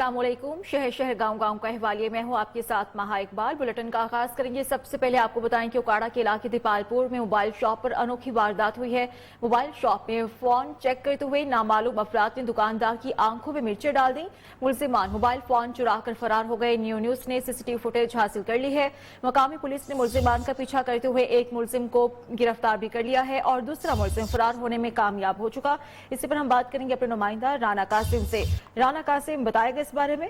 अस्सलाम वालेकुम। शहर शहर गांव गांव का अहवालिए में हूं आपके साथ महा इकबाल। बुलेटिन का आगाज करेंगे। सबसे पहले आपको बताएं कि उकाड़ा के इलाके दीपालपुर में मोबाइल शॉप पर अनोखी वारदात हुई है। मोबाइल शॉप में फोन चेक करते हुए नामालूम अफराद ने दुकानदार की आंखों में मिर्चें डाल दी। मुलजिमान मोबाइल फोन चुरा कर फरार हो गए। न्यूज़ ने सीसीटीवी फुटेज हासिल कर ली है। मकामी पुलिस ने मुलजिमान का पीछा करते हुए एक मुलजिम को गिरफ्तार भी कर लिया है और दूसरा मुलजिम फरार होने में कामयाब हो चुका। इसी पर हम बात करेंगे अपने नुमाइंदा राना कासिम से। राना कासिम, बताएगा इस बारे में?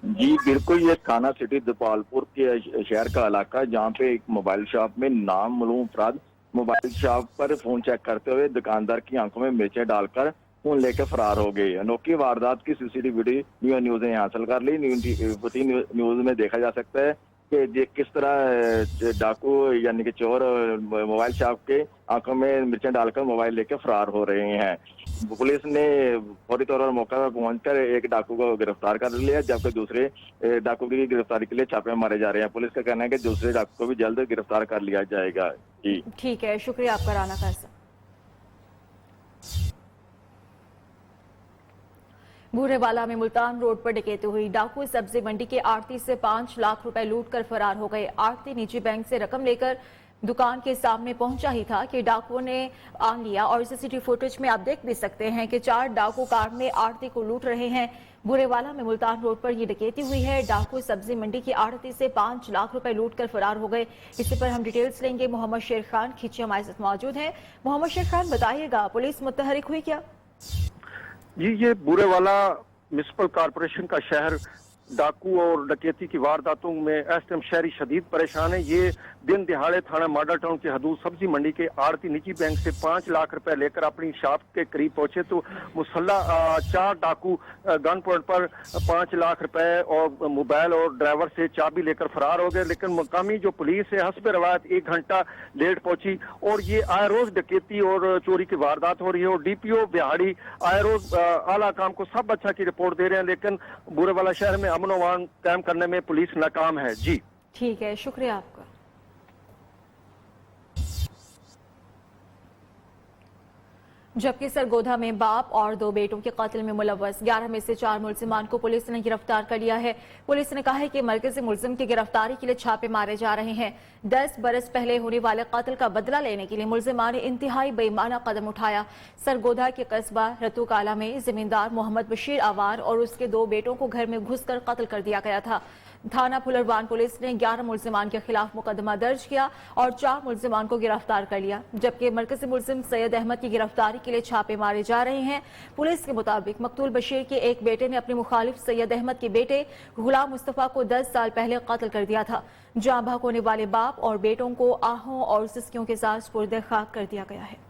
जी बिल्कुल, ये थाना सिटी दीपालपुर के शहर का इलाका है जहाँ पे एक मोबाइल शॉप में नामालूम अफराद मोबाइल शॉप पर फोन चेक करते हुए दुकानदार की आंखों में मिर्चें डालकर फोन लेकर फरार हो गए। अनोखी वारदात की सीसीटीवी वीडियो न्यूज़ ने हासिल कर ली। न्यूज़ में देखा जा सकता है कि किस तरह डाकू यानी कि चोर मोबाइल शॉप के आंखों में मिर्चें डालकर मोबाइल लेकर फरार हो रहे हैं। पुलिस ने फौरी तौर पर मौके पर पहुंचकर एक डाकू को गिरफ्तार कर लिया, जबकि दूसरे डाकू की गिरफ्तारी के लिए छापे मारे जा रहे हैं। पुलिस का कहना है कि दूसरे डाकू को भी जल्द गिरफ्तार कर लिया जाएगा। जी ठीक है, शुक्रिया आपका राना कासिम। बूरेवाला में मुल्तान रोड पर डकैती हुई। डाकू सब्जी मंडी के आड़ती से 5 लाख रुपए लूट कर फरार हो गए। आड़ती निजी बैंक से रकम लेकर दुकान के सामने पहुंचा ही था कि डाकुओं ने आन लिया और सीसीटीवी फुटेज में आप देख भी सकते हैं कि 4 डाकू कार में आड़ती को लूट रहे हैं। बूरेवाला में मुल्तान रोड पर ये डकैती हुई है। डाकू सब्जी मंडी की आड़ती से 5 लाख रुपए लूट कर फरार हो गए। इसी पर हम डिटेल्स लेंगे। मोहम्मद शेर खान खिची हमारे साथ मौजूद हैं। मोहम्मद शेर खान, बताइएगा, पुलिस मुतहरिक हुई क्या? जी, ये बूरेवाला म्युनिसिपल कॉरपोरेशन का शहर डाकू और डकैती की वारदातों में इस टाइम शहरी शदीद परेशान है। ये दिन दिहाड़े थाना मॉडल टाउन की हदूद सब्जी मंडी के आड़ती निजी बैंक से 5 लाख रुपए लेकर अपनी शॉप के करीब पहुंचे तो मुसल्ला 4 डाकू गन पॉइंट पर 5 लाख रुपए और मोबाइल और ड्राइवर से चाबी लेकर फरार हो गए। लेकिन मकामी जो पुलिस है हस्ब रवायत 1 घंटा लेट पहुंची और ये आए रोज डकैती और चोरी की वारदात हो रही है। और डीपीओ बिहाड़ी आए रोज आला काम को सब अच्छा की रिपोर्ट दे रहे हैं, लेकिन बूरेवाला शहर में अमन अमान कायम करने में पुलिस नाकाम है। जी ठीक है, शुक्रिया आपका। जबकि सरगोधा में बाप और 2 बेटों के कत्ल में मुलव्वस 11 में से 4 मुलजिमान को पुलिस ने गिरफ्तार कर लिया है। पुलिस ने कहा है कि मरकजी मुलजिम की गिरफ्तारी के लिए छापे मारे जा रहे हैं। 10 बरस पहले होने वाले कत्ल का बदला लेने के लिए मुलजिमान ने इंतहाई बेईमाना कदम उठाया। सरगोधा के कस्बा रतुकाला में जमींदार मोहम्मद बशीर आवार और उसके 2 बेटों को घर में घुसकर कत्ल कर दिया गया था। थाना फुलरवान पुलिस ने 11 मुलजिमान के खिलाफ मुकदमा दर्ज किया और 4 मुलजिमान को गिरफ्तार कर लिया, जबकि मरकजी मुलजिम सैयद अहमद की गिरफ्तारी के लिए छापे मारे जा रहे हैं। पुलिस के मुताबिक मकतूल बशीर के एक बेटे ने अपने मुखालिफ सैयद अहमद के बेटे गुलाम मुस्तफा को 10 साल पहले कत्ल कर दिया था। जाँ बहक होने वाले बाप और बेटों को आहों और सिसकियों के साथ सुपुर्द खाक कर दिया गया है।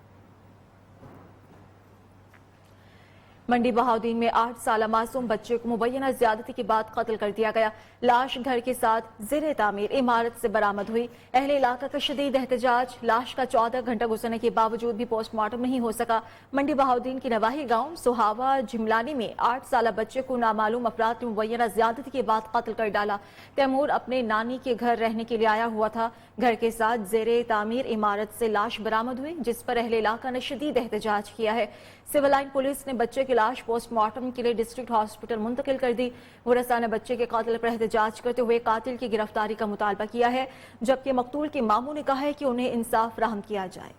मंडी बहाउद्दीन में 8 साल मासूम बच्चे को मुबैना ज्यादती के बाद कत्ल कर दिया गया। लाश घर के साथ ज़ेरे तामीर इमारत से बरामद हुई। अहले इलाका का शदीद एहतजाज। लाश का 14 घंटा गुजरने के बावजूद भी पोस्टमार्टम नहीं हो सका। मंडी बहाउद्दीन की नवाही गांव सुहावा झिमलानी में 8 साल बच्चे को नामालूम अफराद ने मुबैना ज्यादती के बाद कत्ल कर डाला। तैमूर अपने नानी के घर रहने के लिए आया हुआ था। घर के साथ ज़ेरे तामीर इमारत से लाश बरामद हुई, जिस पर अहले इलाका ने शदीद एहतजाज किया है। सिविल लाइन पुलिस ने बच्चे की लाश पोस्टमार्टम के लिए डिस्ट्रिक्ट हॉस्पिटल मुंतकिल कर दी। वरसा ने बच्चे के कातिल पर एहतजाज करते हुए कातिल की गिरफ्तारी का मुतालबा किया है, जबकि मकतूल के मामू ने कहा है कि उन्हें इंसाफ फराहम किया जाए।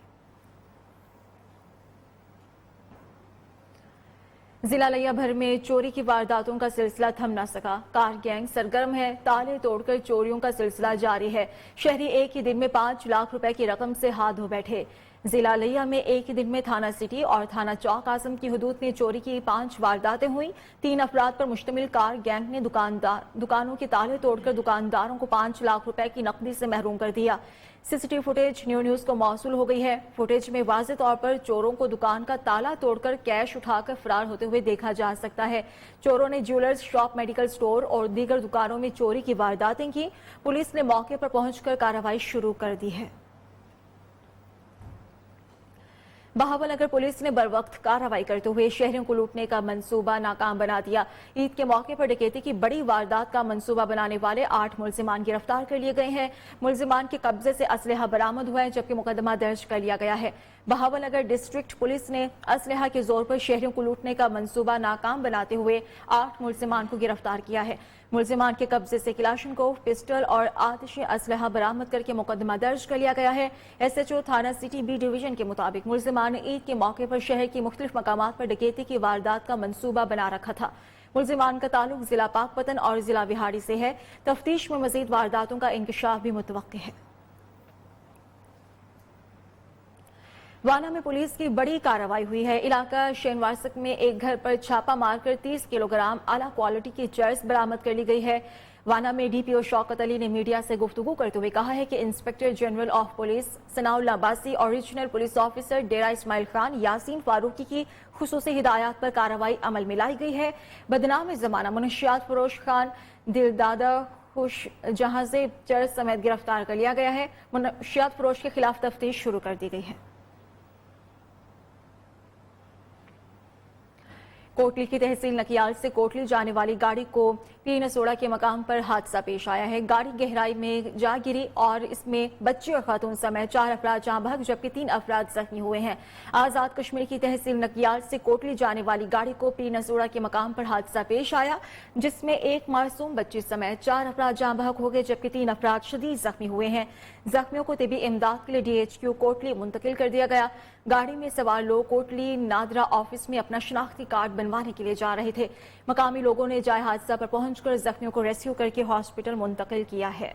जिला लिया भर में चोरी की वारदातों का सिलसिला थम न सका। कार गैंग सरगर्म है। ताले तोड़कर चोरियों का सिलसिला जारी है। शहरी एक ही दिन में 5 लाख रुपए की रकम से हाथ धो बैठे। जिला लिया में एक ही दिन में थाना सिटी और थाना चौक आजम की हुदूद में चोरी की 5 वारदातें हुई। 3 अफराद पर मुश्तमिल कार गैंग ने दुकानों के ताले तोड़कर दुकानदारों को 5 लाख रुपए की नकदी से महरूम कर दिया। सीसीटीवी फुटेज न्यूज़ को मौसूल हो गई है। फुटेज में वाज़ेह तौर पर चोरों को दुकान का ताला तोड़कर कैश उठाकर फरार होते हुए देखा जा सकता है। चोरों ने ज्वेलर्स शॉप, मेडिकल स्टोर और दीगर दुकानों में चोरी की वारदातें की। पुलिस ने मौके पर पहुंचकर कार्रवाई शुरू कर दी है। बहावलनगर पुलिस ने बरवक्त कार्रवाई करते हुए शहरियों को लूटने का मंसूबा नाकाम बना दिया। ईद के मौके पर डकैती की बड़ी वारदात का मंसूबा बनाने वाले 8 मुलजिमान गिरफ्तार कर लिए गए हैं। मुलजिमान के कब्जे से असलहा बरामद हुआ है, जबकि मुकदमा दर्ज कर लिया गया है। बहावलनगर डिस्ट्रिक्ट पुलिस ने असलहा के जोर पर शहरियों को लूटने का मंसूबा नाकाम बनाते हुए 8 मुलजिमान को गिरफ्तार किया है। मुलजिमान के कब्जे से किलाशनकोव, पिस्टल और आतिशी असलहा बरामद करके मुकदमा दर्ज कर लिया गया है। SHO थाना सिटी बी डिवीजन के मुताबिक मुलजिमान ने ईद के मौके पर शहर की मुख्तलिफ मकामात पर डकैती की वारदात का मंसूबा बना रखा था। मुलजिमान का ताल्लुक जिला पाकपतन और जिला बिहाड़ी से है। तफ्तीश में मजीद वारदातों का इंकशाफ भी मुतवक्किल है। वाना में पुलिस की बड़ी कार्रवाई हुई है। इलाका शेनवारसक में एक घर पर छापा मारकर 30 किलोग्राम आला क्वालिटी की चर्स बरामद कर ली गई है। वाना में DPO शौकत अली ने मीडिया से गुफ्तगू करते हुए कहा है कि inspector general of police Sanaullah Abbasi और रीजनल पुलिस ऑफिसर डेरा इस्माइल खान यासीन फारूकी की खुसूसी हिदायत पर कार्रवाई अमल में लाई गई है। बदनाम जमाना मुनशियात फरोश खान दिलदादा खुश जहां से चर्स समेत गिरफ्तार कर लिया गया है। मुनशियात फरोश के खिलाफ तफ्तीश शुरू कर दी गई है। कोटली की तहसील नकियाल से कोटली जाने वाली गाड़ी को पीर नसोड़ा के मकाम पर हादसा पेश आया है। गाड़ी गहराई में जा गिरी और इसमें बच्चे और खातून समेत 4 अफराद जाँ बहक, जबकि 3 अफराद जख्मी हुए हैं। आजाद कश्मीर की तहसील नकियाल से कोटली जाने वाली गाड़ी को पीर नसोड़ा के मकाम पर हादसा पेश आया, जिसमें एक मासूम बच्ची समेत 4 अफराद जाँ बहक हो गए, जबकि 3 अफराद शदीद जख्मी हुए हैं। जख्मियों को तिबी इमदाद के लिए DHQ कोटली मुंतकिल कर दिया गया। गाड़ी में सवार लोग कोटली नादरा ऑफिस में अपना शनाख्ती कार्ड बनवाने के लिए जा रहे थे। मकामी लोगों ने जाए हादसा पर पहुंचकर जख्मियों को रेस्क्यू करके हॉस्पिटल मुंतकिल किया है।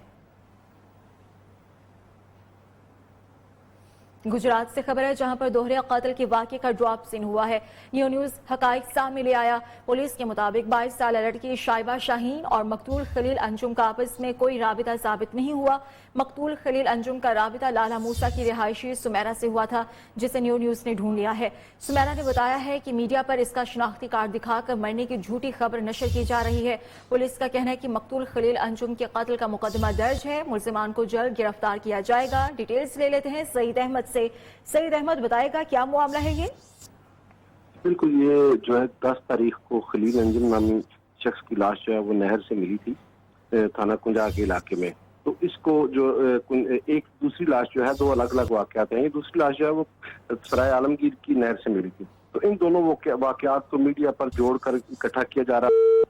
गुजरात से खबर है, जहां पर दोहरे कत्ल के वाक़े का ड्रॉप सीन हुआ है। न्यू न्यूज हकाइक सामने ले आया। पुलिस के मुताबिक 22 साल लड़की शाइबा शाहीन और मकतूल खलील अंजुम का आपस में कोई राबिता साबित नहीं हुआ। मकतूल खलील अंजुम का राबिता लाला मूसा की रिहायशी सुमेरा से हुआ था, जिसे न्यू न्यूज ने ढूंढ लिया है। सुमेरा ने बताया है कि मीडिया पर इसका शनाख्ती कार्ड दिखाकर मरने की झूठी खबर नशर की जा रही है। पुलिस का कहना है कि मकतूल खलील अंजुम के कत्ल का मुकदमा दर्ज है। मुलजिमान को जल्द गिरफ्तार किया जाएगा। डिटेल्स ले लेते हैं सईद अहमद से। सईद अहमद, बताएगा क्या मामला है ये? बिल्कुल, ये जो है 10 तारीख को खलील अंजुम नामी शख्स की लाश जो है वो नहर से मिली थी थाना कुंजा के इलाके में। तो इसको जो एक दूसरी लाश जो है, 2 अलग अलग वाकयात हैं। ये दूसरी लाश जो है वो सराय आलमगीर की नहर से मिली थी। तो इन दोनों वाकयात को मीडिया पर जोड़कर इकट्ठा किया जा रहा है।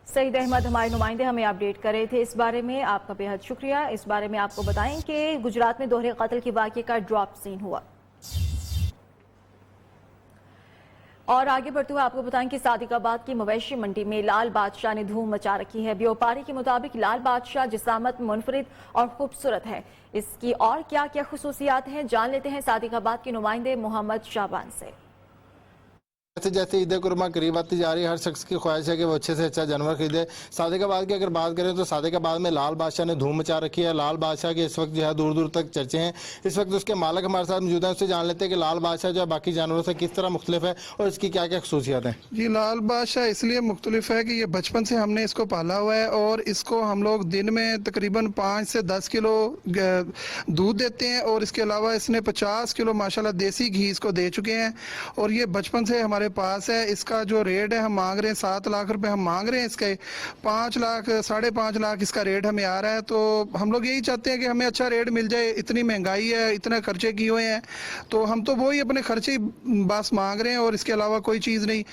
सईद अहमद हमारे नुमाइंदे हमें अपडेट कर रहे थे इस बारे में। आपका बेहद शुक्रिया। इस बारे में आपको बताएं कि गुजरात में दोहरे कत्ल के वाक़े का ड्रॉप सीन हुआ। और आगे बढ़ते हुए आपको बताएं कि सादिकाबाद की मवेशी मंडी में लाल बादशाह ने धूम मचा रखी है। व्यापारी के मुताबिक लाल बादशाह जिसामत मुनफरिद और खूबसूरत है। इसकी और क्या क्या खुसूसियात हैं, जान लेते हैं सादिकाबाद के नुमाइंदे मोहम्मद शाबान से। जैसे जैसे ईद कुर्बान करीब आती जा रही है, हर शख्स की ख्वाहिश है कि वो अच्छे से अच्छा जानवर खरीदे। सादिकाबाद की अगर बात करें तो सादिकाबाद में लाल बादशाह ने धूम मचा रखी है। लाल बादशाह के इस वक्त जो है दूर दूर तक चर्चे हैं। इस वक्त उसके मालिक हमारे साथ मौजूद हैं, उससे जान लेते हैं कि लाल बादशाह जो है बाकी जानवरों से किस तरह मुख्तलिफ है और इसकी क्या क्या खसूसियात हैं। जी, लाल बादशाह इसलिए मुख्तलिफ है कि ये बचपन से हमने इसको पाला हुआ है और इसको हम लोग दिन में तकरीबन 5 से 10 किलो दूध देते हैं और इसके अलावा इसने 50 किलो माशाल्लाह देसी घी इसको दे चुके हैं और ये बचपन से हमारे पास है। इसका जो रेट है हम मांग रहे हैं 7 लाख रुपए हम मांग रहे हैं। इसके 5 लाख 5.5 लाख इसका रेट हमें आ रहा है। तो हम लोग यही चाहते हैं कि हमें अच्छा रेट मिल जाए। इतनी महंगाई है, इतने खर्चे किए हुए हैं, तो हम तो वही अपने खर्चे बस मांग रहे हैं और इसके अलावा कोई चीज़ नहीं।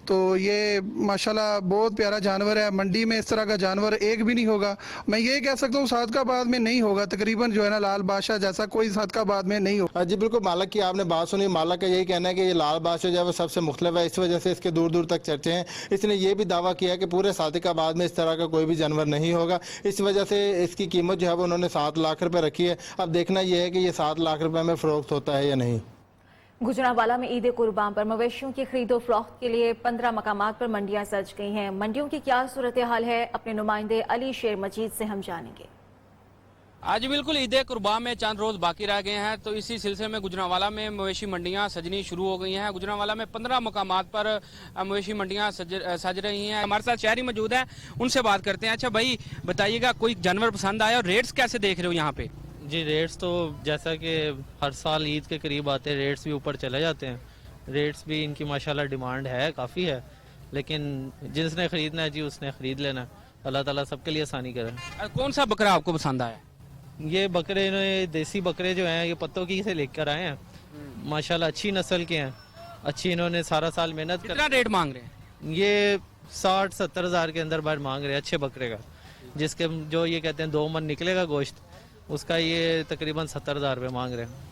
तो ये माशाल्लाह बहुत प्यारा जानवर है। मंडी में इस तरह का जानवर एक भी नहीं होगा। मैं ये कह सकता हूँ सादिकाबाद में नहीं होगा, तकरीबन जो है ना लाल बादशाह जैसा कोई सादिकाबाद में नहीं होगा। जी बिल्कुल, मालिक की आपने बात सुनी। मालिक का यही कहना है कि ये लाल बादशाह जो है वो सबसे मुख्तलिफ है, इस वजह से इसके दूर दूर तक चर्चे हैं। इसने ये भी दावा किया कि पूरे सादिकाबाद में इस तरह का कोई भी जानवर नहीं होगा। इस वजह से इसकी कीमत जो है वो उन्होंने 7 लाख रुपए रखी है। अब देखना यह है कि ये 7 लाख रुपए में फरोख्त होता है या नहीं। गुजरांवाला में ईद कुर्बान पर मवेशियों की खरीदो फरोख्त के लिए 15 मकामात पर मंडियां सज गई हैं। मंडियों की क्या सूरत हाल है, अपने नुमाइंदे अली शेर मजीद से हम जानेंगे। आज बिल्कुल ईद कुर्बान में चंद रोज बाकी रह गए हैं, तो इसी सिलसिले में गुजरांवाला में मवेशी मंडियां सजनी शुरू हो गई हैं। गुजरांवाला में 15 मकामात पर मवेशी मंडियां सज रही हैं। हमारे साथ शहरी मौजूद हैं, उनसे बात करते हैं। अच्छा भाई बताइएगा, कोई जानवर पसंद आया और रेट्स कैसे देख रहे हो यहाँ पे? جی ریٹس تو جیسا کہ ہر سال عید کے قریب آتے ہیں ریٹس بھی اوپر چلے جاتے ہیں. ریٹس بھی ان کی ماشاءاللہ ڈیمانڈ ہے کافی ہے, لیکن جس نے خریدنا ہے جی اس نے خرید لینا. اللہ تعالیٰ سب کے لیے آسانی کرے. کون سا بکرا آپ کو پسند آیا؟ یہ بکرے دیسی بکرے جو ہیں یہ پتوں کی سے لے کر آئے ہیں, ماشاءاللہ اچھی نسل کے ہیں, اچھی انہوں نے سارا سال محنت کر. کتنا ریٹ مانگ رہے ہیں؟ یہ 60-70 ہزار کے اندر باہر مانگ رہے ہیں اچھے بکرے کا, جس کے جو یہ کہتے ہیں 2 من نکلے گا گوشت, اس کا یہ تقریباً 70,000 روپے مانگ رہے ہیں.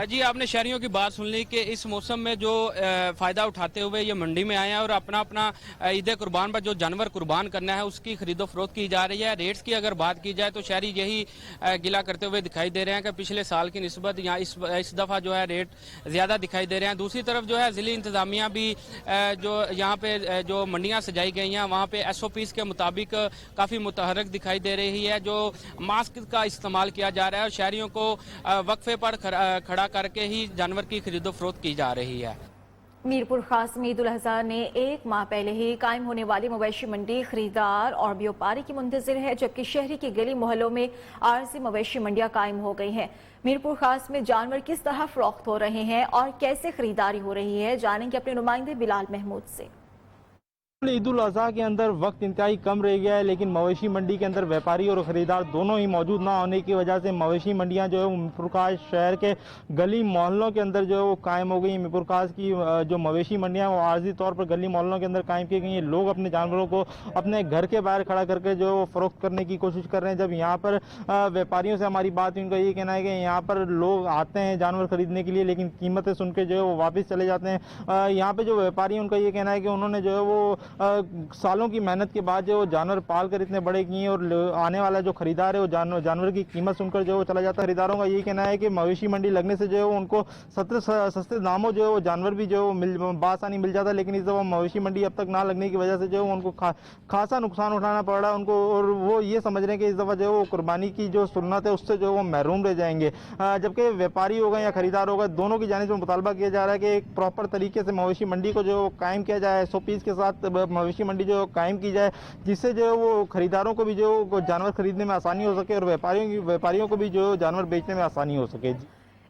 جی آپ نے شہریوں کی بات سن لی کہ اس موسم میں جو فائدہ اٹھاتے ہوئے یہ منڈی میں آئے ہیں اور اپنا عید قربان پر جو جانور قربان کرنا ہے اس کی خرید و فروخت کی جا رہی ہے. ریٹس کی اگر بات کی جائے تو شہری یہی گلا کرتے ہوئے دکھائی دے رہے ہیں کہ پچھلے سال کی نسبت یہاں اس دفعہ جو ہے ریٹ زیادہ دکھائی دے رہے ہیں. دوسری طرف جو ہے ضلعی انتظامیہ بھی جو یہاں پہ جو منڈیاں سجائی گئی ہیں وہاں پہ SOPs کے مطابق کافی متحرک دکھائی دے رہی ہے. جو ماسک کا استعمال کیا جا رہا ہے اور شہریوں کو وقفے پر کھڑا کر کے ہی جانور کی خرید و فروخت کی جا رہی ہے. میرپور خاص میں عید الاضحیٰ نے 1 ماہ پہلے ہی قائم ہونے والی مویشی منڈی خریدار اور بیوپاری کی منتظر ہے, جبکہ شہری کی گلی محلوں میں عارضی مویشی منڈیاں قائم ہو گئی ہیں. میرپور خاص میں جانور کس طرح فروخت ہو رہے ہیں اور کیسے خریداری ہو رہی ہے, جانیں گے اپنے نمائندے بلال محمود سے. عید الاضحیٰ کے اندر وقت انتہائی کم رہ گیا ہے, لیکن مویشی منڈی کے اندر ویپاری اور خریدار دونوں ہی موجود نہ ہونے کی وجہ سے مویشی منڈیاں جو ہے میرپور خاص شہر کے گلی محلوں کے اندر جو ہے وہ قائم ہو گئی ہیں. میرپور خاص کی جو مویشی منڈیاں وہ عارضی طور پر گلی محلوں کے اندر قائم کی گئی ہیں. لوگ اپنے جانوروں کو اپنے گھر کے باہر کھڑا کر کے جو ہے وہ فروخت کرنے کی کوشش کر رہے ہیں. جب یہاں پر ویپاریوں سے ہماری بات ان کا یہ کہنا ہے کہ یہاں پر لوگ آتے ہیں جانور خریدنے کے لیے, لیکن قیمتیں سن کے جو ہے وہ واپس چلے جاتے ہیں. یہاں پہ جو ویپاری ہیں ان کا یہ کہنا ہے کہ انہوں نے جو ہے وہ سالوں کی محنت کے بعد جو جانور پال کر اتنے بڑے کیے ہیں, اور آنے والا جو خریدار ہے وہ جانور کی قیمت سن کر جو وہ چلا جاتا ہے. خریداروں کا یہ کہنا ہے کہ مویشی منڈی لگنے سے جو ہے ان کو سستے داموں جو ہے وہ جانور بھی جو ہے بآسانی مل جاتا ہے, لیکن اس دفعہ مویشی منڈی اب تک نہ لگنے کی وجہ سے جو ہے ان کو خاصا نقصان اٹھانا پڑ رہا ہے ان کو, اور وہ یہ سمجھ رہے ہیں کہ اس دفعہ جو ہے وہ قربانی کی جو سنت ہے اس سے جو ہے وہ محروم رہ جائیں گے. جبکہ ویپاری ہوگا یا خریدار ہوگا دونوں کی جانب سے مطالبہ کیا جا رہا ہے کہ ایک پراپر طریقے سے مویشی منڈی کو جو قائم کیا جائے, SOPs کے ساتھ مویشی منڈی جو قائم کی جائے, جس سے جو ہے وہ خریداروں کو بھی جو جانور خریدنے میں آسانی ہو سکے اور ویپاریوں کو بھی جو جانور بیچنے میں آسانی ہو سکے.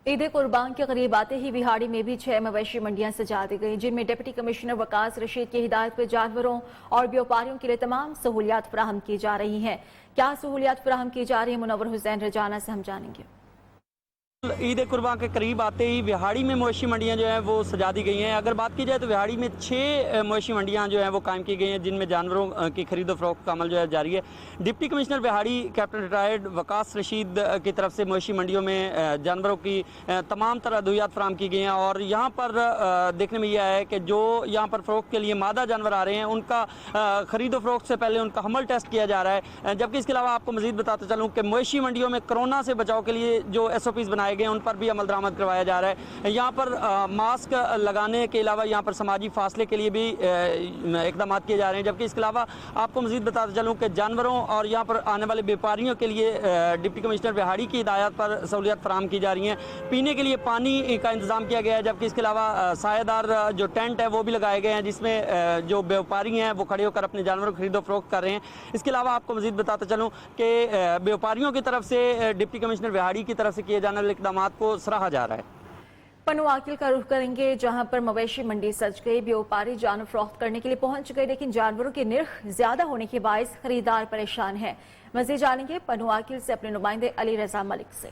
عید قربان کے قریب آتے ہی بہاڑی میں بھی 6 مویشی منڈیاں سجا دی گئی, جن میں ڈپٹی کمشنر وقاص رشید کی ہدایت پر جانوروں اور بیوپاریوں کے لیے تمام سہولیات فراہم کی جا رہی ہیں. کیا سہولیات فراہم کی جا رہی ہیں, منور حسین رجانہ سے ہم جانیں گے. عید قربان کے قریب آتے ہی وہاڑی میں مویشی منڈیاں جو ہیں وہ سجا دی گئی ہیں. اگر بات کی جائے تو وہاڑی میں 6 مویشی منڈیاں جو ہیں وہ قائم کی گئی ہیں, جن میں جانوروں کی خرید و فروخت کا عمل جو ہے جاری ہے. Deputy commissioner Vehari captain retired Waqas Rashid کی طرف سے مویشی منڈیوں میں جانوروں کی تمام طرح ادویات فراہم کی گئی ہیں, اور یہاں پر دیکھنے میں یہ آیا ہے کہ جو یہاں پر فروخت کے لیے مادہ جانور آ رہے ہیں ان کا خرید و فروخت سے پہلے ان کا حمل ٹیسٹ کیا جا رہا ہے. جبکہ اس کے علاوہ آپ کو مزید بتاتا چلوں کہ مویشی منڈیوں میں کرونا سے بچاؤ کے لیے جو SOPs بنائے گئے ہیں ان پر بھی عمل درآمد کروایا جا رہا ہے. یہاں پر ماسک لگانے کے علاوہ یہاں پر سماجی فاصلے کے لیے بھی اقدامات کیے جا رہے ہیں. جبکہ اس کے علاوہ آپ کو مزید بتاتا چلوں کہ جانوروں اور یہاں پر آنے والے بیوپاریوں کے لیے ڈپٹی کمشنر وہاڑی کی ہدایات پر سہولیات فراہم کی جا رہی ہیں. پینے کے لیے پانی کا انتظام کیا گیا ہے, جبکہ اس کے علاوہ سایہ دار جو ٹینٹ ہے وہ بھی لگائے گئے ہیں, جس میں جو بیوپاری ہیں وہ کھڑے ہو کر اپنے جانوروں کو خرید و فروخت کر رہے ہیں. اس کے علاوہ آپ کو مزید بتاتا چلوں کہ بیوپاریوں کی طرف سے ڈپٹی کمشنر وہاڑی کی طرف سے کیے جانے والے اقدامات کو سراہا جا رہا ہے. پنواکل کا رخ کریں گے, جہاں پر مویشی منڈی سج گئی. بیوپاری جانور فروخت کرنے کے لیے پہنچ گئے, لیکن جانوروں کے نرخ زیادہ ہونے کے باعث خریدار پریشان ہیں. مزید جانیں گے پنواکل سے اپنے نمائندے علی رضا ملک سے.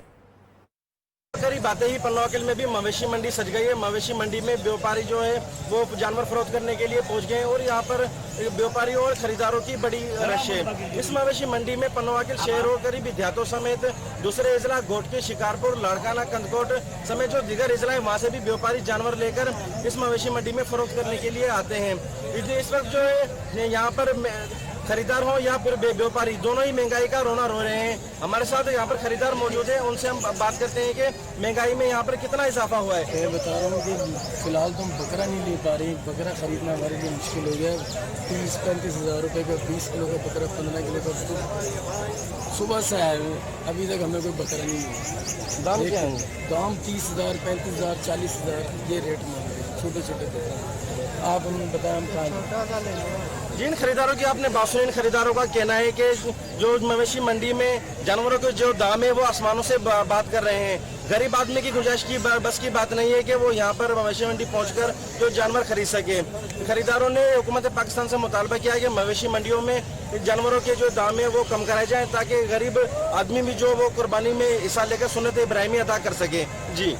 قریب آتے ہی پنواکل میں بھی مویشی منڈی سج گئی ہے. مویشی منڈی میں بیوپاری جو ہے وہ جانور فروخت کرنے کے لیے پہنچ گئے ہیں, اور یہاں پر بیوپاریوں اور خریداروں کی بڑی رش ہے. اس مویشی منڈی میں پنواکل شہر اور قریبی دیہاتوں سمیت دوسرے اضلاع گھوٹکی, شکارپور, لاڑکانہ, کندکوٹ سمیت جو دیگر اضلاع وہاں سے بھی بیوپاری جانور لے کر اس مویشی منڈی میں فروخت کرنے کے لیے آتے ہیں. اس وقت جو ہے یہاں پر خریدار ہوں یا پھر بیوپاری دونوں ہی مہنگائی کا رونا رو رہے ہیں. ہمارے ساتھ یہاں پر خریدار موجود ہیں, ان سے ہم بات کرتے ہیں کہ مہنگائی میں یہاں پر کتنا اضافہ ہوا ہے. میں بتا رہا ہوں کہ فی الحال تو ہم بکرا نہیں لے پا رہے. بکرا خریدنا ہمارے لیے مشکل ہو گیا. 30-35 ہزار روپے کا 20 کلو کا بکرا, 15 کلو کا صبح سے آئے ہوئے, ابھی تک ہمیں کوئی بکرا نہیں ملا. دام کیا ہے؟ دام 30,000, 35,000, 40,000 یہ ریٹ میں چھوٹے چھوٹے بکرا. آپ ہمیں بتائیں ہم کہاں जिन खरीदारों की आपने बात सुनी, इन खरीदारों का कहना है कि जो मवेशी मंडी में जानवरों के जो दाम है वो आसमानों से बात कर रहे हैं। गरीब आदमी की गुंजाइश की बस की बात नहीं है कि वो यहाँ पर मवेशी मंडी पहुंचकर जो जानवर खरीद सके। खरीदारों ने हुकूमत पाकिस्तान से मुतालबा किया कि मवेशी मंडियों में जानवरों के जो दाम है वो कम कराए जाएं ताकि गरीब आदमी भी जो वो कुर्बानी में हिस्सा लेकर सुन्नत इब्राहिमी अदा कर सके। जी,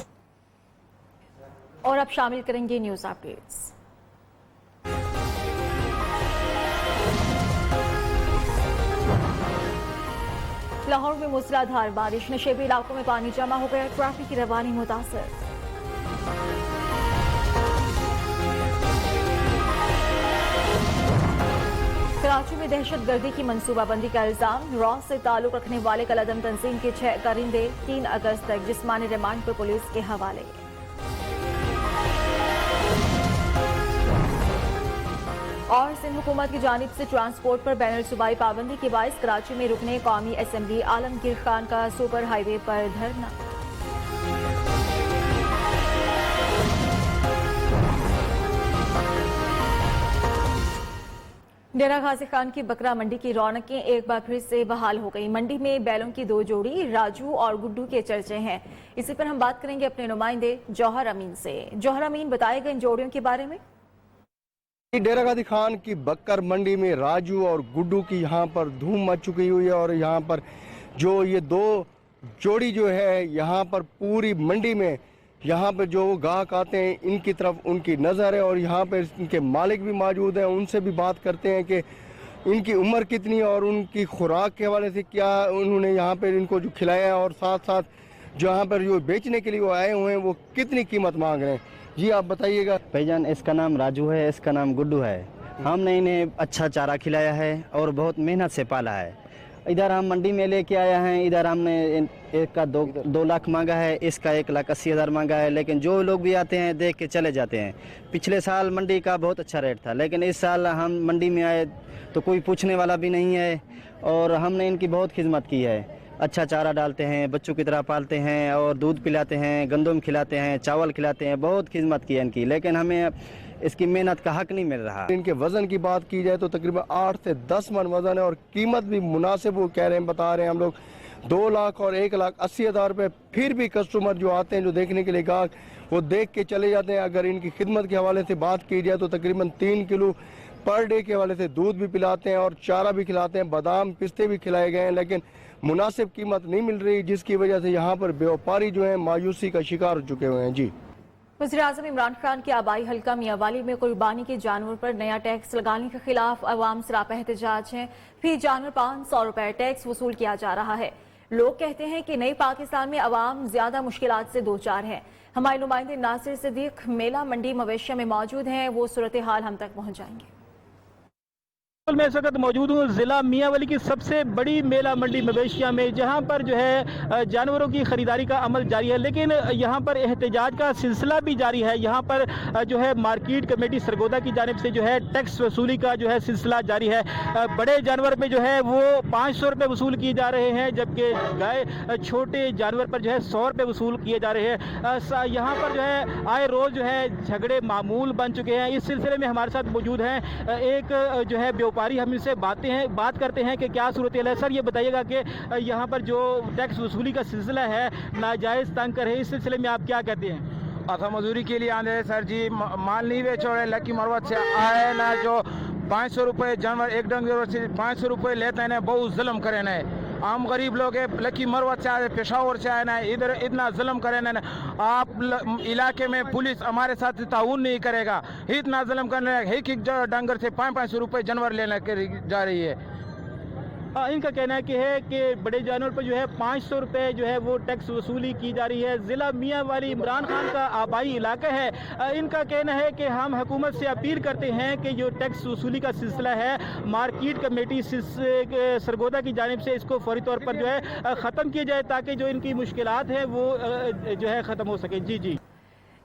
और अब शामिल करेंगे न्यूज अपडेट्स। लाहौर में मूसलाधार बारिश, नशेबी इलाकों में पानी जमा हो गया, ट्रैफिक की रवानी मुतासर। कराची में दहशतगर्दी की मंसूबाबंदी का इल्जाम, रॉ से ताल्लुक रखने वाले कलअदम तंजीम के 6 कारिंदे 3 अगस्त तक जिस्मानी रिमांड पर पुलिस के हवाले। और सिंध हुकूमत की जानिब से ट्रांसपोर्ट पर बैनुल सूबाई पाबंदी के बायस कराची में रुकने कौमी असेंबली आलमगीर खान का सुपर हाईवे पर धरना। डेरा गाजी खान की बकरा मंडी की रौनकें एक बार फिर से बहाल हो गई। मंडी में बैलों की 2 जोड़ी राजू और गुड्डू के चर्चे हैं। इसी पर हम बात करेंगे अपने नुमाइंदे जौहर अमीन से। जौहर अमीन, बताएगा इन जोड़ियों के बारे में। डेरा गाजी खान की बकर मंडी में राजू और गुड्डू की यहाँ पर धूम मच चुकी हुई है और यहाँ पर जो ये 2 जोड़ी जो है यहाँ पर पूरी मंडी में यहाँ पर जो गाहक आते हैं इनकी तरफ उनकी नज़र है और यहाँ पर इनके मालिक भी मौजूद हैं। उनसे भी बात करते हैं कि इनकी उम्र कितनी और उनकी खुराक के हवाले से क्या उन्होंने यहाँ पर इनको जो खिलाया है और साथ साथ जो यहाँ पर जो बेचने के लिए वो आए हुए हैं वो कितनी कीमत मांग रहे हैं। जी आप बताइएगा। भाईजान, इसका नाम राजू है, इसका नाम गुड्डू है। हमने इन्हें अच्छा चारा खिलाया है और बहुत मेहनत से पाला है। इधर हम मंडी में लेके आया हैं, इधर हमने एक का 2 लाख मांगा है, इसका 1,80,000 मांगा है। लेकिन जो लोग भी आते हैं देख के चले जाते हैं। पिछले साल मंडी का बहुत अच्छा रेट था, लेकिन इस साल हम मंडी में आए तो कोई पूछने वाला भी नहीं है और हमने इनकी बहुत खिदमत की है। अच्छा चारा डालते हैं, बच्चों की तरह पालते हैं और दूध पिलाते हैं, गंदम खिलाते हैं, चावल खिलाते हैं, बहुत खिदमत की है इनकी। लेकिन हमें इसकी मेहनत का हक नहीं मिल रहा। इनके वजन की बात की जाए तो तकरीबन 8 से 10 मन वजन है और कीमत भी मुनासिब वो कह रहे हैं, बता रहे हैं हम लोग 2 लाख और 1,80,000 रुपये। फिर भी कस्टमर जो आते हैं जो देखने के लिए गाहक वो देख के चले जाते हैं। अगर इनकी खिदमत के हवाले से बात की जाए तो तकरीबन 3 किलो पर डे के हवाले से दूध भी पिलाते हैं और चारा भी खिलाते हैं, बादाम पिस्ते भी खिलाए गए हैं। लेकिन मुनासिब कीमत नहीं मिल रही, जिसकी वजह से यहाँ पर व्यापारी जो है मायूसी का शिकार हो चुके हुए हैं। जी, वज़ीर-ए-आज़म इमरान खान के आबाई हल्का मियांवाली में कुर्बानी के जानवर पर नया टैक्स लगाने के खिलाफ अवाम सरापा एहतजाज है। फी जानवर 500 रुपए टैक्स वसूल किया जा रहा है। लोग कहते हैं कि नई पाकिस्तान में अवाम ज्यादा मुश्किलात से दो चार है। हमारे नुमाइंदे नासिर सिद्दीक मेला मंडी मवेशिया में मौजूद हैं, वो सूरत हाल हम तक पहुँच जाएंगे। मैं इस वक्त मौजूद हूँ ज़िला मियांवाली की सबसे बड़ी मेला मंडी मवेशिया में, जहाँ पर जो है जानवरों की ख़रीदारी का अमल जारी है। लेकिन यहाँ पर एहतजाज का सिलसिला भी जारी है। यहाँ पर जो है मार्केट कमेटी सरगोदा की जानिब से जो है टैक्स वसूली का जो है सिलसिला जारी है। बड़े जानवर पे जो है वो 500 रुपये वसूल किए जा रहे हैं, जबकि गाय छोटे जानवर पर जो है 100 रुपये वसूल किए जा रहे हैं। यहाँ पर जो है आए रोज़ जो है झगड़े मामूल बन चुके हैं। इस सिलसिले में हमारे साथ मौजूद हैं एक जो है व्यापारी, हम इनसे बात करते हैं कि क्या सूरत है। सर ये बताइएगा कि यहाँ पर जो टैक्स वसूली का सिलसिला है नाजायज़ तंग कर है, इस सिलसिले में आप क्या कहते हैं? अथा मजदूरी के लिए आने सर जी, माल नहीं बेचो रहे, लकी मरवत से आए ना जो 500 रुपये जानवर एक डंग से 500 रुपये लेते हैं ना, बहुत जुल्म करे ना। आम गरीब लोग है, लकी मरवत से आए, पेशावर से आए ना, इधर इतना जुल्म करे ना। आप इलाके में पुलिस हमारे साथ ताउन नहीं करेगा, इतना जुल्म करने एक डंगर से 500 रुपये जानवर लेने जा रही है। इनका कहना है कि बड़े जानवर पर जो है 500 रुपये जो है वो टैक्स वसूली की जा रही है। ज़िला मियांवाली इमरान खान का आबाई इलाका है। इनका कहना है कि हम हुकूमत से अपील करते हैं कि जो टैक्स वसूली का सिलसिला है मार्केट कमेटी सरगोदा की जानिब से इसको फौरी तौर पर जो है ख़त्म किया जाए, ताकि जो इनकी मुश्किलात है वो जो है ख़त्म हो सके। जी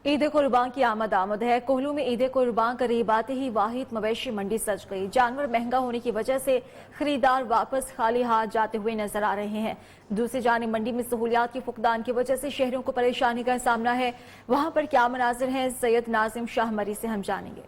ईद कुर्बान की आमद है। कोहलू में ईद कुर्बान करीब आते ही वाहिद मवेशी मंडी सज गई। जानवर महंगा होने की वजह से खरीदार वापस खाली हाथ जाते हुए नजर आ रहे हैं। दूसरी जानिब मंडी में सहूलियात के फुकदान की वजह से शहरों को परेशानी का सामना है। वहां पर क्या मनाजिर हैं, सैयद नाजिम शाह मरी से हम जानेंगे।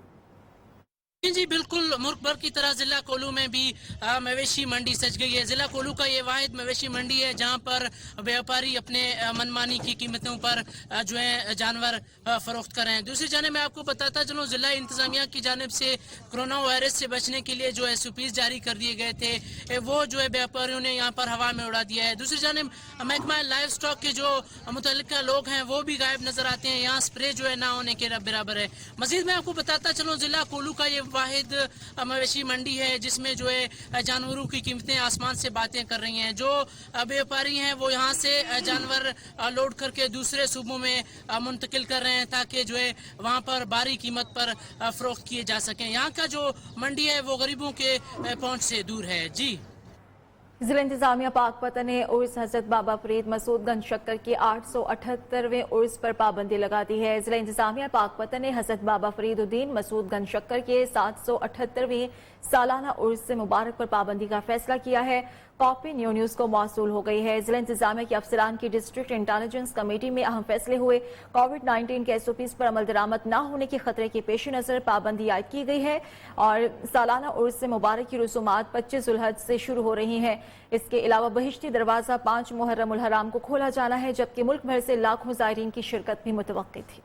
जी बिल्कुल, मुल्क भर की तरह जिला कोल्लू में भी मवेशी मंडी सज गई है। जिला कोल्लू का ये वाहिद मवेशी मंडी है जहां पर व्यापारी अपने मनमानी की कीमतों पर जो है जानवर फरोख्त कर रहे हैं। दूसरी जाने मैं आपको बताता चलूं, जिला इंतजामिया की जानिब से कोरोना वायरस से बचने के लिए जो SOPs जारी कर दिए गए थे, वो जो है व्यापारियों ने यहाँ पर हवा में उड़ा दिया है। दूसरी जानिब महकमा लाइव स्टॉक के जो मुतल्लिका लोग हैं वो भी गायब नजर आते हैं। यहाँ स्प्रे जो है ना होने के बराबर है। मजीद मैं आपको बताता चलूँ, जिला कोल्लू का ये वाहिद मवेशी मंडी है जिसमें जो है जानवरों की कीमतें आसमान से बातें कर रही हैं। जो व्यापारी हैं वो यहाँ से जानवर लोड करके दूसरे सूबों में मुंतकिल कर रहे हैं ताकि जो है वहाँ पर भारी कीमत पर फरोख्त किए जा सकें। यहाँ का जो मंडी है वो गरीबों के पहुँच से दूर है। जी, जिला इंतजामिया पाकपतन ने उर्स हजरत बाबा फरीद मसूदगंज शक्कर के 878वें उर्स पर पाबंदी लगा दी है। जिला इंतजामिया पाकपतन ने हजरत बाबा फरीदुद्दीन मसूदगंज शक्कर के 778वें सालाना उर्स से मुबारक पर पाबंदी का फैसला किया है। कॉपी न्यूज़ को मौसूल हो गई है। जिला इंतजामिया के अफसरान की डिस्ट्रिक्ट इंटेलिजेंस कमेटी में अहम फैसले हुए। कोविड-19 के SOPs पर अमल दरामद न होने के खतरे के पेश नजर पाबंदी आयद की गई है और सालाना उर्स से मुबारक की रसूमात 25 जुल्हज से शुरू हो रही हैं। इसके अलावा बहिश्ती दरवाजा 5 मुहर्रम उल हराम को खोला जाना है, जबकि मुल्क भर से लाखों ज़ायरीन की शिरकत भी मुतवक्की थी।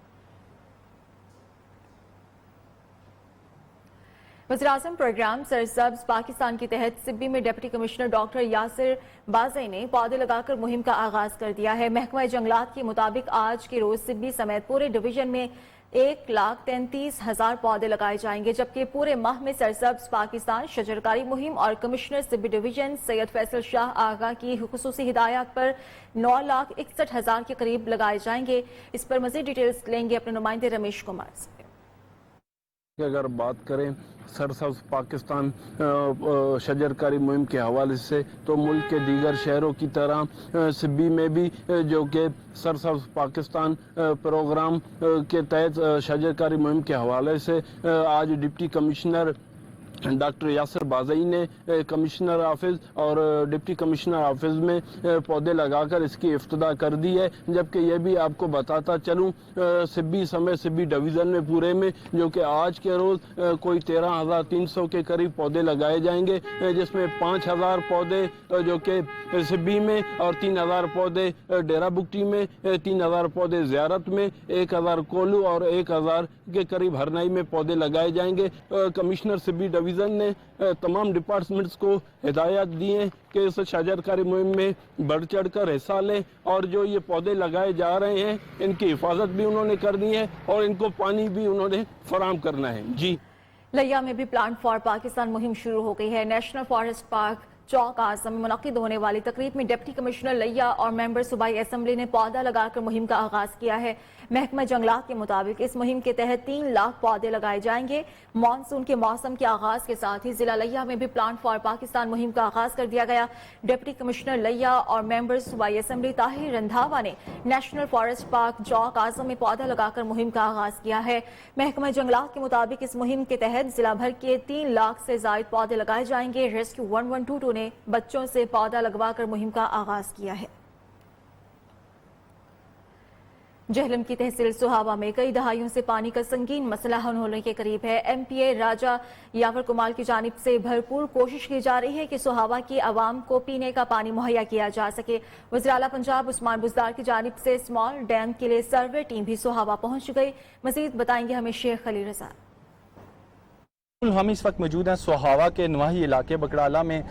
वज़ीर-ए-आज़म प्रोग्राम सरसब्ज पाकिस्तान के तहत सिब्बी में डिप्टी कमिश्नर डॉक्टर यासिर बाज़ई ने पौधे लगाकर मुहिम का आगाज कर दिया है। महकमा जंगलात के मुताबिक आज के रोज सिब्बी समेत पूरे डिवीजन में 1,33,000 पौधे लगाए जाएंगे, जबकि पूरे माह में सरसब्ज पाकिस्तान शजरकारी मुहिम और कमिश्नर सिब्बी डिवीजन सैयद फैसल शाह आगा की खुसूसी हिदायत पर 9,61,000 के करीब लगाए जाएंगे। इस पर मजीद डिटेल्स लेंगे अपने नुमाइंदे रमेश कुमार से। अगर बात करें सरसब्ज पाकिस्तान शजरकारी मुहिम के हवाले से, तो मुल्क के दीगर शहरों की तरह सिब्बी में भी जो कि सरसब्ज पाकिस्तान प्रोग्राम के तहत शजरकारी मुहिम के हवाले से आज डिप्टी कमिश्नर डॉक्टर यासिर बाज़ई ने कमिश्नर ऑफिस और डिप्टी कमिश्नर ऑफिस में पौधे लगाकर इसकी इफ्तिदा कर दी है। जबकि ये भी आपको बताता चलूँ, सिब्बी समेत सिब्बी डिवीज़न में पूरे में जो कि आज के रोज़ कोई 13,300 के करीब पौधे लगाए जाएंगे, जिसमें 5,000 पौधे जो कि सिब्बी में और 3,000 पौधे डेरा बुगटी में, 3,000 पौधे ज़ियारत में, 1,000 कोल्लू और 1,000 के करीब हरनाई में पौधे लगाए जाएंगे। कमिश्नर सिब्बी डिवीज़न ने तमाम डिपार्टमेंट्स को हिदायत दी है कि इस शजरकारी मुहिम में बढ़ चढ़ कर हिस्सा लें और जो ये पौधे लगाए जा रहे हैं इनकी हिफाजत भी उन्होंने कर दी है और इनको पानी भी उन्होंने फराहम करना है। जी, लिया में भी प्लांट फॉर पाकिस्तान मुहिम शुरू हो गई है। नेशनल फॉरेस्ट पार्क चौक आजम में मुनक्किद होने वाली तकरीब में डिप्टी कमिश्नर लिया और मेंबर सूबाई असम्बली ने पौधा लगाकर मुहिम का आगाज किया है। महकमा जंगलात के मुताबिक इस मुहिम के तहत 3 लाख पौधे लगाए जाएंगे। मानसून के मौसम के आगाज के साथ ही जिला लिया में भी प्लांट फॉर पाकिस्तान मुहिम का आगाज कर दिया गया। डिप्टी कमिश्नर लिया और मेंबर सूबाई असम्बली ताहिर रंधावा ने नेशनल फॉरेस्ट पार्क चौक आजम में पौधा लगाकर मुहिम का आगाज किया है। महकमा जंगलात के मुताबिक इस मुहिम के तहत जिला भर के 3 लाख से जायद पौधे लगाए जाएंगे। रेस्क्यू 1122 ने बच्चों से पौधा लगवाकर मुहिम का आगाज किया है। जहलम की तहसील सुहावा में कई दहाइयों से पानी का संगीन मसला हल होने के करीब है। MPA राजा यावर कुमार की जानिब से भरपूर कोशिश की जा रही है कि सुहावा की आवाम को पीने का पानी मुहैया किया जा सके। वज़ीर आला पंजाब उस्मान बुज़दार की जानिब से स्मॉल डैम के लिए सर्वे टीम भी सुहावा पहुंच गई। मजीद बताएंगे हमें शेख खलील रज़ा। हम इस वक्त मौजूद हैं सुहावा के नवाही इलाके बकड़ाला में।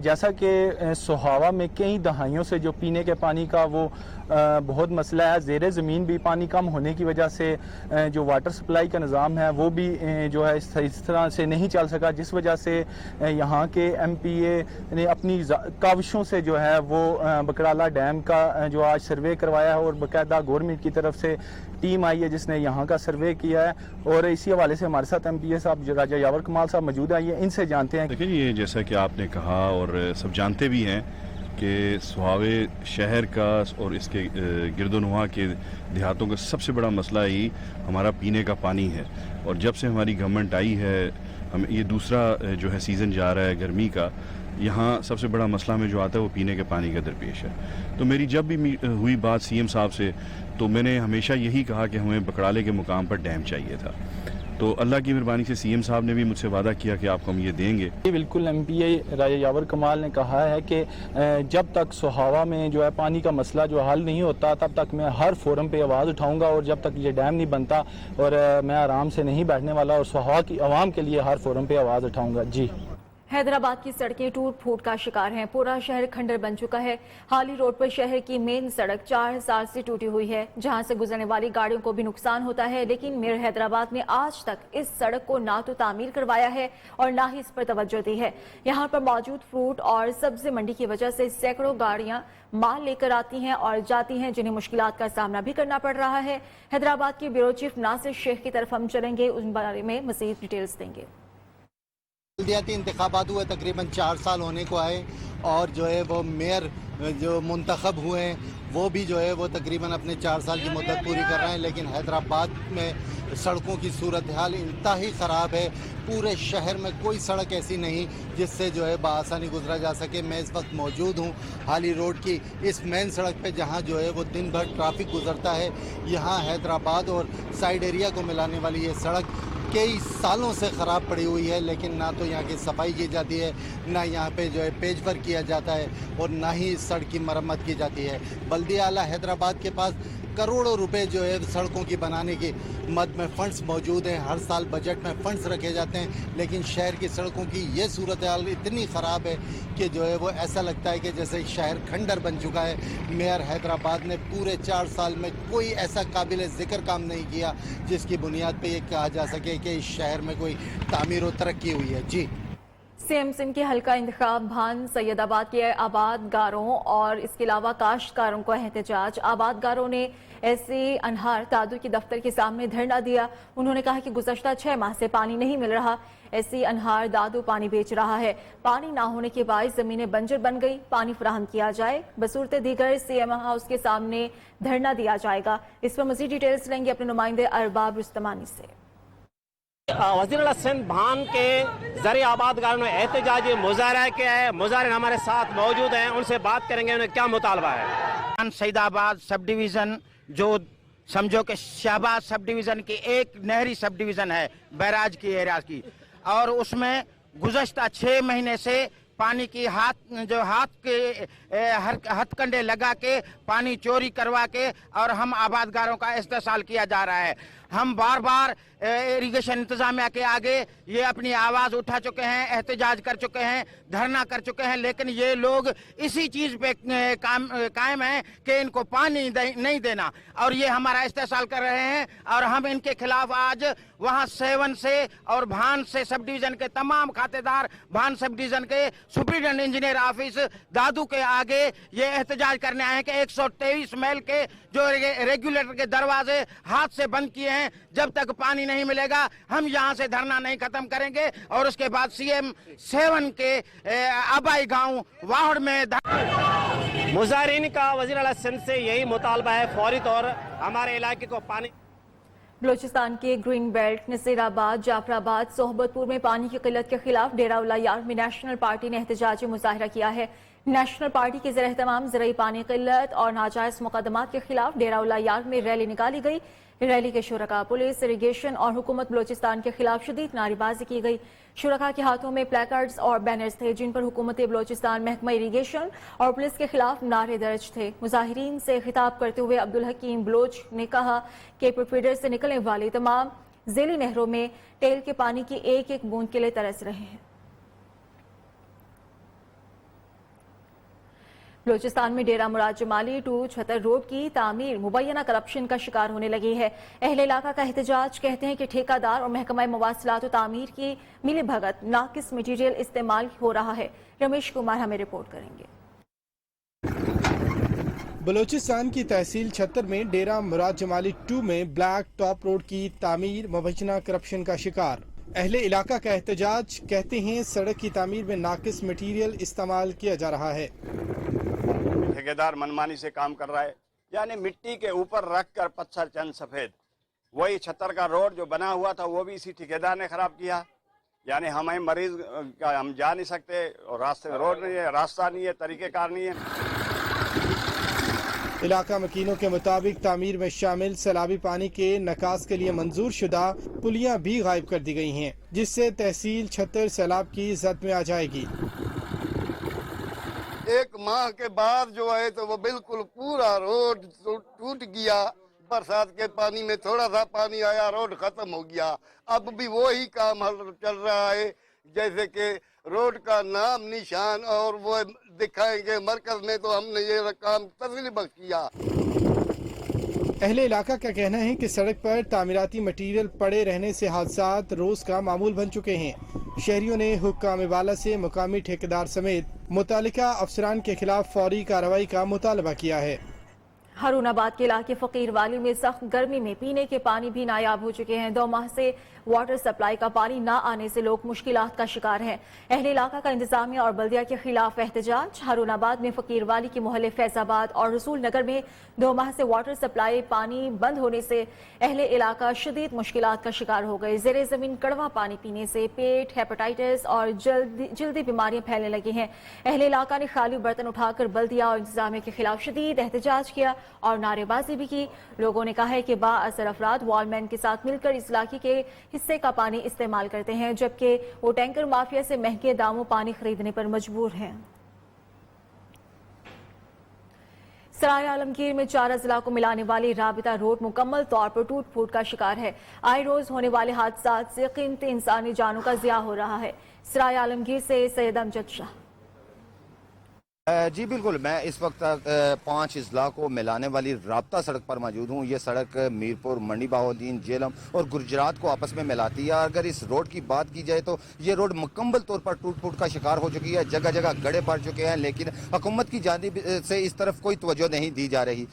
जैसा कि सुहावा में कई दहाइयों से जो पीने के पानी का वो बहुत मसला है, ज़ेरे ज़मीन भी पानी कम होने की वजह से जो वाटर सप्लाई का निज़ाम है वो भी जो है इस तरह से नहीं चल सका, जिस वजह से यहाँ के MPA ने अपनी काविशों से जो है वो बकड़ाला डैम का जो आज सर्वे करवाया है और बाकायदा गवर्नमेंट की तरफ से टीम आई है जिसने यहाँ का सर्वे किया है। और इसी हवाले से हमारे साथ MPA साहब राजा यावर कमाल साहब मौजूद है, ये इनसे जानते हैं। देखिए, ये जैसा कि आपने कहा और सब जानते भी हैं कि सुहावे शहर का और इसके गिरदोनुमा के देहातों का सबसे बड़ा मसला ही हमारा पीने का पानी है। और जब से हमारी गवर्नमेंट आई है, हम ये दूसरा जो है सीज़न जा रहा है गर्मी का, यहाँ सबसे बड़ा मसला में जो आता है वो पीने के पानी का दरपेश है। तो मेरी जब भी हुई बात CM साहब से, तो मैंने हमेशा यही कहा कि हमें बकड़ाले के मुकाम पर डैम चाहिए था। تو اللہ کی مہربانی سے CM صاحب نے بھی مجھ سے وعدہ کیا کہ آپ کو ہم یہ دیں گے. بالکل MPA راجہ یاور کمال نے کہا ہے کہ جب تک سہاوا میں جو ہے پانی کا مسئلہ جو حل نہیں ہوتا تب تک میں ہر فورم پہ آواز اٹھاؤں گا، اور جب تک یہ ڈیم نہیں بنتا اور میں آرام سے نہیں بیٹھنے والا اور سہاوا کی عوام کے لیے ہر فورم پہ آواز اٹھاؤں گا. جی حیدرآباد کی سڑکیں ٹوٹ پھوٹ کا شکار ہیں، پورا شہر کھنڈر بن چکا ہے. حالی روڈ پر شہر کی مین سڑک 4 سال سے ٹوٹی ہوئی ہے، جہاں سے گزرنے والی گاڑیوں کو بھی نقصان ہوتا ہے، لیکن میئر حیدرآباد نے آج تک اس سڑک کو نہ تو تعمیر کروایا ہے اور نہ ہی اس پر توجہ دی ہے. یہاں پر موجود فروٹ اور سبزی منڈی کی وجہ سے سینکڑوں گاڑیاں مال لے کر آتی ہیں اور جاتی ہیں، جنہیں مشکلات کا سامنا بھی کرنا پڑ رہا ہے. حیدرآباد کے بیورو چیف ناصر شیخ کی طرف ہم چلیں گے، ان بارے میں مزید ڈیٹیلز دیں گے. بلدیاتی انتخابات ہوئے تقریباً 4 سال ہونے کو آئے، اور جو ہے وہ میئر جو منتخب ہوئے ہیں وہ بھی جو ہے وہ تقریباً اپنے 4 سال کی مدت پوری کر رہے ہیں، لیکن حیدرآباد میں سڑکوں کی صورتحال انتہائی خراب ہے. پورے شہر میں کوئی سڑک ایسی نہیں جس سے جو ہے بآسانی گزرا جا سکے. میں اس وقت موجود ہوں حالی روڈ کی اس مین سڑک پہ، جہاں جو ہے وہ دن بھر ٹرافک گزرتا ہے. یہاں حیدرآباد اور سائڈ ایریا کو ملانے والی یہ سڑک کئی سالوں سے خراب پڑی ہوئی ہے، لیکن نہ تو یہاں کی صفائی کی جاتی ہے، نہ یہاں پہ جو ہے پیچ ورک کیا جاتا ہے، اور نہ ہی سڑک کی مرمت کی جاتی ہے. بلدیہ اعلیٰ حیدرآباد کے پاس کروڑوں روپے جو ہے سڑکوں کی بنانے کی مد میں فنڈز موجود ہیں، ہر سال بجٹ میں فنڈز رکھے جاتے ہیں، لیکن شہر کی سڑکوں کی یہ صورتحال اتنی خراب ہے کہ جو ہے وہ ایسا لگتا ہے کہ جیسے شہر کھنڈر بن چکا ہے. میئر حیدرآباد نے پورے 4 سال میں کوئی ایسا قابل ذکر کام نہیں کیا جس کی بنیاد پہ یہ کہا جا سکے کہ اس شہر میں کوئی تعمیر و ترقی ہوئی ہے. جی CM سندھ کے حلقہ انتخاب بھان سید آباد کے آبادگاروں اور اس کے علاوہ کاشتکاروں کو احتجاج. آبادگاروں نے ایسی انہار دادو کے دفتر کے سامنے دھرنا دیا. انہوں نے کہا کہ گزشتہ 6 ماہ سے پانی نہیں مل رہا. ایسی انہار دادو پانی بیچ رہا ہے. پانی نہ ہونے کے باعث زمینیں بنجر بن گئی. پانی فراہم کیا جائے. بصورت دیگر CM ہاؤس کے سامنے دھرنا دیا جائے گا. اس پر مزید ڈیٹیلز لیں گے اپنے نمائندے ارباب رستمانی سے. وزیر اعلیٰ سندھ بھان کے ذریعے آبادگاروں نے احتجاجی مظاہرہ کیا ہے. مظاہرین ہمارے ساتھ موجود ہیں، ان سے بات کریں گے انہیں کیا مطالبہ ہے. سید آباد سب ڈویژن جو سمجھو کہ شہباز سب ڈویژن کی ایک نہری سب ڈویژن ہے بیراج کی ایریا کی، اور اس میں گزشتہ 6 مہینے سے پانی کی ہاتھ کے ہتھ کنڈے لگا کے پانی چوری کروا کے اور ہم آبادگاروں کا استحصال کیا جا رہا ہے. ہم بار بار اریگیشن انتظامیہ کے آگے یہ اپنی آواز اٹھا چکے ہیں، احتجاج کر چکے ہیں، دھرنا کر چکے ہیں، لیکن یہ لوگ اسی چیز پہ قائم ہیں کہ ان کو پانی نہیں دینا، اور یہ ہمارا استحصال کر رہے ہیں. اور ہم ان کے خلاف آج وہاں 7 سے اور بھان سے سب ڈویژن کے تمام کھاتے دار، بھان سب ڈویژن کے سپرنٹینڈنٹ انجینئر آفس دادو کے آگے یہ احتجاج کرنے آئے ہیں کہ 123 میل کے جو ریگولیٹر کے دروازے ہاتھ سے بند کیے ہیں، جب تک پانی نہیں ملے گا ہم یہاں سے دھرنا نہیں ختم کریں گے. اور اس کے بعد CM 7 کے آبائی گاؤں واہڑ میں مظاہرین کا وزیر اعلیٰ سندھ سے یہی مطالبہ ہے فوری طور ہمارے علاقے کو پانی. بلوچستان کے گرین بیلٹ نصیر آباد، جعفر آباد، صحبت پور میں پانی کی قلت کے خلاف ڈیرہ اولایار میں نیشنل پارٹی نے احتجاجی مظاہرہ کیا ہے. نیشنل پارٹی کے زیر اہتمام زرعی پانی قلت اور ناجائز مقدمات کے خلاف ڈیرہ اولایار میں ریلی نکالی گئی. ریلی کے شرکاء، پولیس، اریگیشن اور حکومت بلوچستان کے خلاف شدید نعرے بازی کی گئی. شرکاء کے ہاتھوں میں پلیکارڈز اور بینرز تھے جن پر حکومت بلوچستان، محکمہ اریگیشن اور پولیس کے خلاف نعرے درج تھے. مظاہرین سے خطاب کرتے ہوئے عبدالحکیم بلوچ نے کہا کہ پروفیڈر سے نکلنے والی تمام ذیلی نہروں میں ٹیل کے پانی کی ایک ایک بوند کے لیے ترس رہے ہیں. بلوچستان میں ڈیرہ مراد جمالی 2 چھتر روڈ کی تعمیر مبینہ کرپشن کا شکار ہونے لگی ہے. اہل علاقہ کا احتجاج، کہتے ہیں کہ ٹھیکیدار اور محکمہ مواصلات و تعمیر کی ملی بھگت، ناقص مٹیریل استعمال ہو رہا ہے. رمیش کمار ہمیں رپورٹ کریں گے. بلوچستان کی تحصیل چھتر میں ڈیرہ مراد جمالی 2 میں بلیک ٹاپ روڈ کی تعمیر مبینہ کرپشن کا شکار. اہل علاقہ کا احتجاج، کہتے ہیں سڑک کی تعمیر میں ناقص مٹیریل استعمال کیا جا رہا ہے. ٹھیکیدار منمانی سے کام کر رہا ہے، یعنی مٹی کے اوپر رکھ کر پتھر چند سفید. وہی چھتر کا روڈ جو بنا ہوا تھا وہ بھی اسی ٹھیکیدار نے خراب کیا. یعنی ہمیں مریض کا ہم جا نہیں سکتے، اور راستے روڈ نہیں ہے، راستہ نہیں ہے، طریقہ کار نہیں ہے. علاقہ مکینوں کے مطابق تعمیر میں شامل سیلابی پانی کے نکاس کے لیے منظور شدہ پلیاں بھی غائب کر دی گئی ہیں، جس سے تحصیل چھتر سیلاب کی زد میں آ جائے گی۔ ایک ماہ کے بعد جو ہے تو وہ بالکل پورا روڈ ٹوٹ گیا، برسات کے پانی میں تھوڑا سا پانی آیا روڈ ختم ہو گیا۔ اب بھی وہی کام چل رہا ہے، جیسے کہ روڈ کا نام نشان اور وہ دکھائیں گے مرکز میں، تو ہم نے یہ کام تسلی بخش کیا۔ اہل علاقہ کا کہنا ہے کہ سڑک پر تعمیراتی مٹیریل پڑے رہنے سے حادثات روز کا معمول بن چکے ہیں۔ شہریوں نے حکام بالا سے مقامی ٹھیکیدار سمیت متعلقہ افسران کے خلاف فوری کارروائی کا مطالبہ کیا ہے۔ ہارون آباد کے علاقے فقیر والی میں سخت گرمی میں پینے کے پانی بھی نایاب ہو چکے ہیں۔ 2 ماہ سے واٹر سپلائی کا پانی نہ آنے سے لوگ مشکلات کا شکار ہیں۔ اہل علاقہ کا انتظامیہ اور بلدیہ کے خلاف احتجاج۔ ہارون آباد میں فقیر والی کے محلے فیض آباد اور رسول نگر میں 2 ماہ سے واٹر سپلائی پانی بند ہونے سے اہل علاقہ شدید مشکلات کا شکار ہو گئے۔ زیر زمین کڑوا پانی پینے سے پیٹ، ہیپاٹائٹس اور جلدی بیماریاں پھیلنے لگی ہیں۔ اہل علاقہ نے خالی برتن اٹھا کر بلدیہ اور انتظامیہ کے خلاف شدید احتجاج کیا اور نعرے بازی بھی کی۔ لوگوں نے کہا ہے کہ با اثر افراد وال مین کے ساتھ مل کر اس علاقے کے حصے کا پانی استعمال کرتے ہیں، جبکہ وہ ٹینکر مافیا سے مہنگے داموں پانی خریدنے پر مجبور ہیں۔ سرائے عالمگیر میں 4 اضلاع کو ملانے والی رابطہ روڈ مکمل طور پر ٹوٹ پھوٹ کا شکار ہے۔ آئے روز ہونے والے حادثات سے قیمتی انسانی جانوں کا ضیاع ہو رہا ہے۔ سرائے عالمگیر سے سید امجد شاہ۔ جی بالکل، میں اس وقت 5 اضلاع کو ملانے والی رابطہ سڑک پر موجود ہوں۔ یہ سڑک میرپور، منڈی بہاؤالدین، جیلم اور گجرات کو آپس میں ملاتی ہے۔ اگر اس روڈ کی بات کی جائے تو یہ روڈ مکمل طور پر ٹوٹ پھوٹ کا شکار ہو چکی ہے، جگہ جگہ گڑھے پڑ چکے ہیں، لیکن حکومت کی جانب سے اس طرف کوئی توجہ نہیں دی جا رہی۔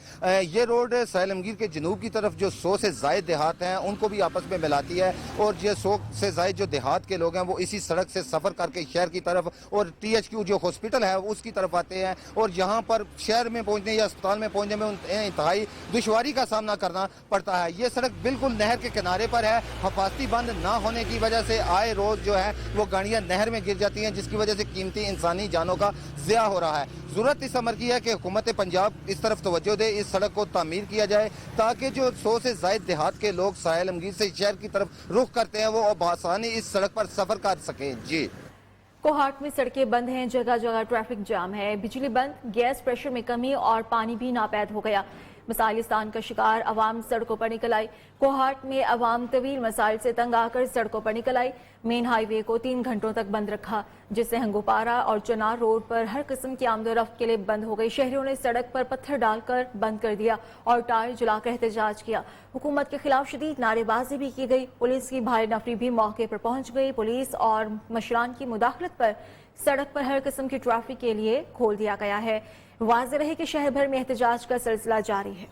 یہ روڈ سرائے عالمگیر کے جنوب کی طرف جو 100 سے زائد دیہات ہیں ان کو بھی آپس میں ملاتی ہے، اور یہ 100 سے زائد جو دیہات کے لوگ ہیں وہ اسی سڑک سے سفر کر کے شہر کی طرف اور THQ جو ہاسپٹل ہے اس کی طرف آتے ہیں، اور یہاں پر شہر میں پہنچنے یا اسپتال میں پہنچنے میں انتہائی دشواری کا سامنا کرنا پڑتا ہے۔ یہ سڑک بالکل نہر کے کنارے پر ہے۔ حفاظتی بند نہ ہونے کی وجہ سے آئے روز جو ہے وہ گاڑیاں نہر میں گر جاتی ہیں، جس کی وجہ سے قیمتی انسانی جانوں کا ضیاع ہو رہا ہے۔ ضرورت اس امر کی ہے کہ حکومت پنجاب اس طرف توجہ دے، اس سڑک کو تعمیر کیا جائے تاکہ جو 100 سے زائد دیہات کے لوگ سرائے عالمگیر سے شہر کی طرف رخ کرتے ہیں وہ بآسانی اس سڑک پر سفر کر سکیں۔ جی کوہاٹ میں سڑکیں بند ہیں، جگہ جگہ ٹریفک جام ہے، بجلی بند، گیس پریشر میں کمی اور پانی بھی ناپید ہو گیا۔ مسائلستان کا شکار عوام سڑکوں پر نکل آئی۔ کوہاٹ میں عوام طویل مسائل سے تنگ آ کر سڑکوں پر نکل آئی۔ مین ہائی وے کو 3 گھنٹوں تک بند رکھا، جس سے ہنگوپارہ اور چنار روڈ پر ہر قسم کی آمد و رفت کے لیے بند ہو گئی۔ شہریوں نے سڑک پر پتھر ڈال کر بند کر دیا اور ٹائر جلا کر احتجاج کیا۔ حکومت کے خلاف شدید نعرے بازی بھی کی گئی۔ پولیس کی بھاری نفری بھی موقع پر پہنچ گئی۔ پولیس اور مشران کی مداخلت پر سڑک پر ہر قسم کی ٹریفک کے لیے کھول دیا گیا ہے۔ واضح رہے کہ شہر بھر میں احتجاج کا سلسلہ جاری ہے۔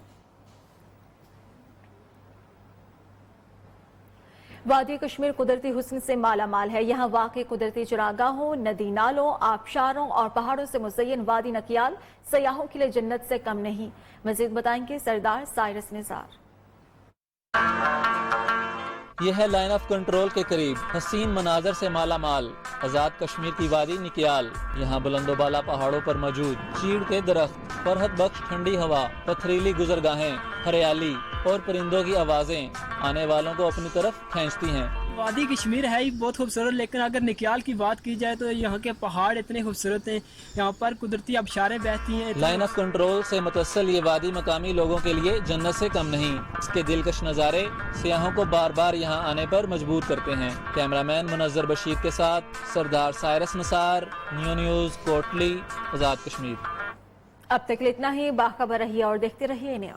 وادی کشمیر قدرتی حسن سے مالا مال ہے۔ یہاں واقع قدرتی چراگاہوں، ندی نالوں، آبشاروں اور پہاڑوں سے مزین وادی نکیال سیاحوں کے لیے جنت سے کم نہیں۔ مزید بتائیں گے سردار سائرس نثار۔ یہ ہے لائن آف کنٹرول کے قریب حسین مناظر سے مالا مال آزاد کشمیر کی وادی نکیال۔ یہاں بلند و بالا پہاڑوں پر موجود چیڑ کے درخت، فرحت بخش ٹھنڈی ہوا، پتھریلی گزرگاہیں، ہریالی اور پرندوں کی آوازیں آنے والوں کو اپنی طرف کھینچتی ہیں۔ وادی کشمیر ہے ہی بہت خوبصورت، لیکن اگر نکیال کی بات کی جائے تو یہاں کے پہاڑ اتنے خوبصورت ہیں، یہاں پر قدرتی آبشاریں بہتی ہیں۔ لائن آف کنٹرول سے متصل یہ وادی مقامی لوگوں کے لیے جنت سے کم نہیں۔ اس کے دلکش نظارے سیاحوں کو بار بار یہاں آنے پر مجبور کرتے ہیں۔ کیمرامین منظر بشیر کے ساتھ سردار سائرس نثار، نیو نیوز، کوٹلی، آزاد کشمیر۔ اب تک اتنا ہی، باخبر رہیے اور دیکھتے رہیے انڈیا۔